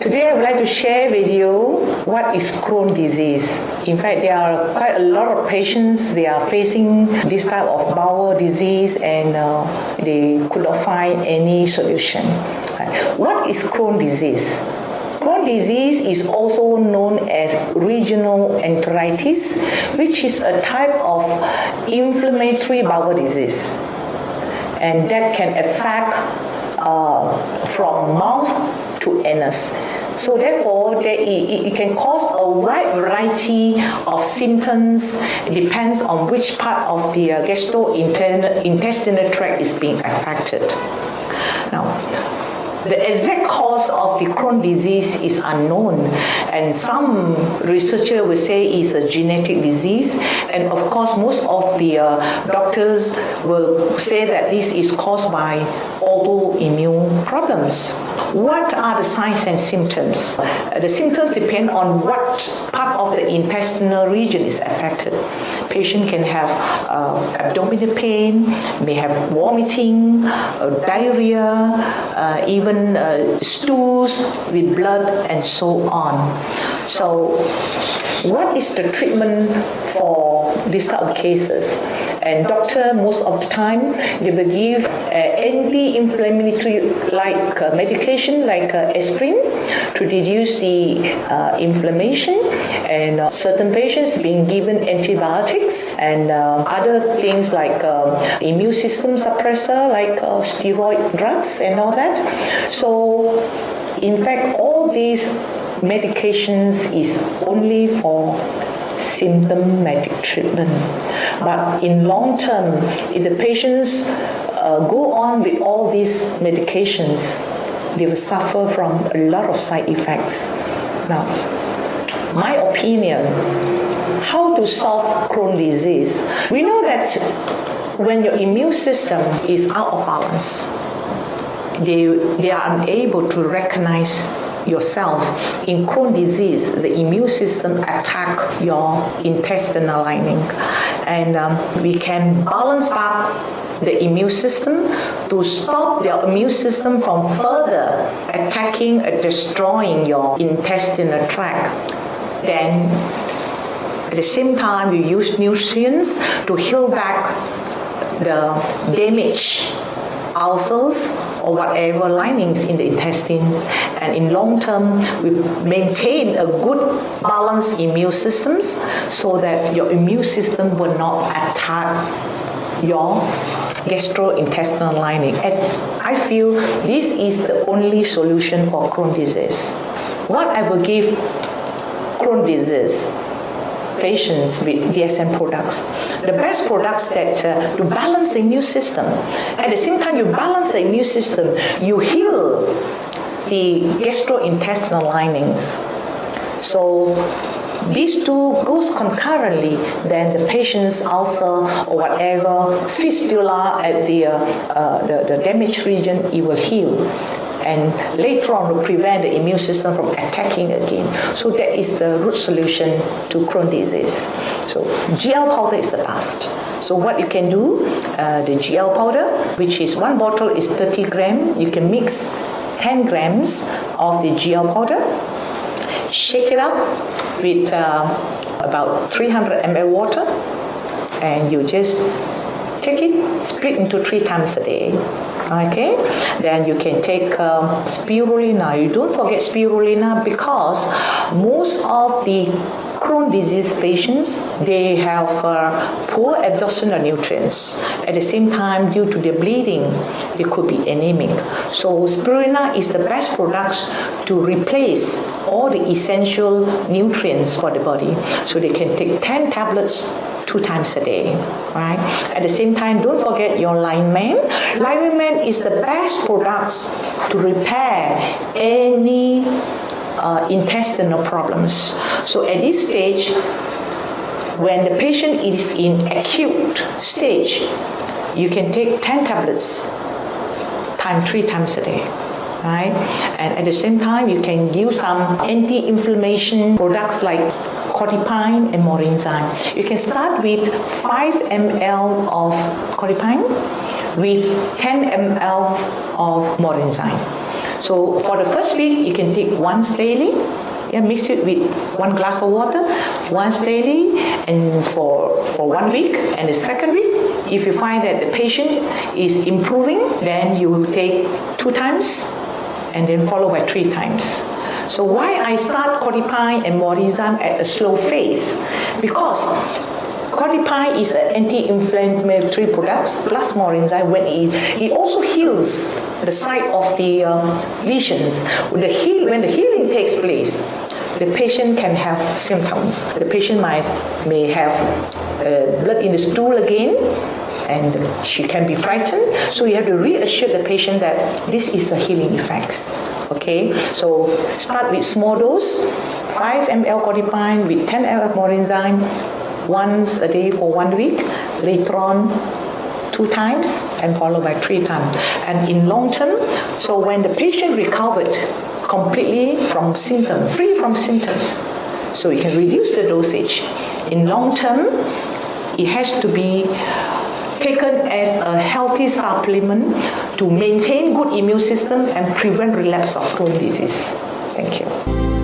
Today I would like to share with you what is Crohn disease. In fact, there are quite a lot of patients, they are facing this type of bowel disease and they could not find any solution. What is Crohn disease? Crohn disease is also known as regional enteritis, which is a type of inflammatory bowel disease. And that can affect from mouth to anus. So therefore, it can cause a wide variety of symptoms. It depends on which part of the gastrointestinal tract is being affected. Now, the exact cause of the Crohn disease is unknown, and some researchers will say it's a genetic disease, and of course most of the doctors will say that this is caused by autoimmune problems. What are the signs and symptoms? The symptoms depend on what part of the intestinal region is affected. Patient can have abdominal pain, may have vomiting, diarrhea, even stools with blood and so on. So what is the treatment for these type of cases? And doctor, most of the time, they will give anti-inflammatory like medication like aspirin to reduce the inflammation, and certain patients being given antibiotics and other things like immune system suppressor like steroid drugs and all that. So in fact, all these medications is only for symptomatic treatment. But in long term, if the patients go on with all these medications, they will suffer from a lot of side effects. Now, my opinion, how to solve Crohn disease? We know that when your immune system is out of balance, they are unable to recognize yourself. In Crohn disease, the immune system attack your intestinal lining, and we can balance back the immune system to stop the immune system from further attacking and destroying your intestinal tract. Then at the same time, we use nutrients to heal back the damaged ulcers or whatever linings in the intestines, and in long term we maintain a good balanced immune systems so that your immune system will not attack your gastrointestinal lining. And I feel this is the only solution for Crohn disease. What I will give Crohn disease patients with DXN products, the best products that to balance the immune system. At the same time, you balance the immune system, you heal the gastrointestinal linings. So these two goes concurrently, then the patient's ulcer or whatever fistula at the damaged region, it will heal. And later on will prevent the immune system from attacking again. So that is the root solution to Crohn disease. So GL powder is the best. So what you can do, the GL powder, which is one bottle is 30 grams, you can mix 10 grams of the GL powder, shake it up with about 300 ml water, and you just take it, split into 3 times a day. Okay, then you can take spirulina. You don't forget spirulina, because most of the Crohn disease patients, they have poor absorption of nutrients. At the same time, due to the bleeding, they could be anemic. So spirulina is the best product to replace all the essential nutrients for the body. So they can take 10 tablets 2 times a day, right? At the same time, don't forget your lineman. Lineman is the best product to repair any intestinal problems. So at this stage, when the patient is in acute stage, you can take 10 tablets 3 times a day. Right? And at the same time, you can use some anti-inflammation products like cotipine and morinzyme. You can start with 5 ml of cotipine with 10 ml of morinzyme. So for the first week, you can take once daily. Yeah, mix it with 1 glass of water once daily, and for 1 week. And the second week, if you find that the patient is improving, then you will take 2 times, and then followed by 3 times. So why I start Codipine and Morinzyme at a slow phase? Because Codipine is an anti-inflammatory product plus Morinzyme, when it also heals the site of the lesions. When the healing takes place, the patient can have symptoms. The patient may have blood in the stool again, and she can be frightened. So you have to reassure the patient that this is the healing effects. Okay, so start with small dose, 5 ml Codipine with 10 ml Morinzyme, once a day for 1 week. Later on, 2 times, and followed by 3 times. And in long term, so when the patient recovered completely from symptoms, free from symptoms, so you can reduce the dosage. In long term, it has to be taken as a healthy supplement to maintain good immune system and prevent relapse of Crohn's disease. Thank you.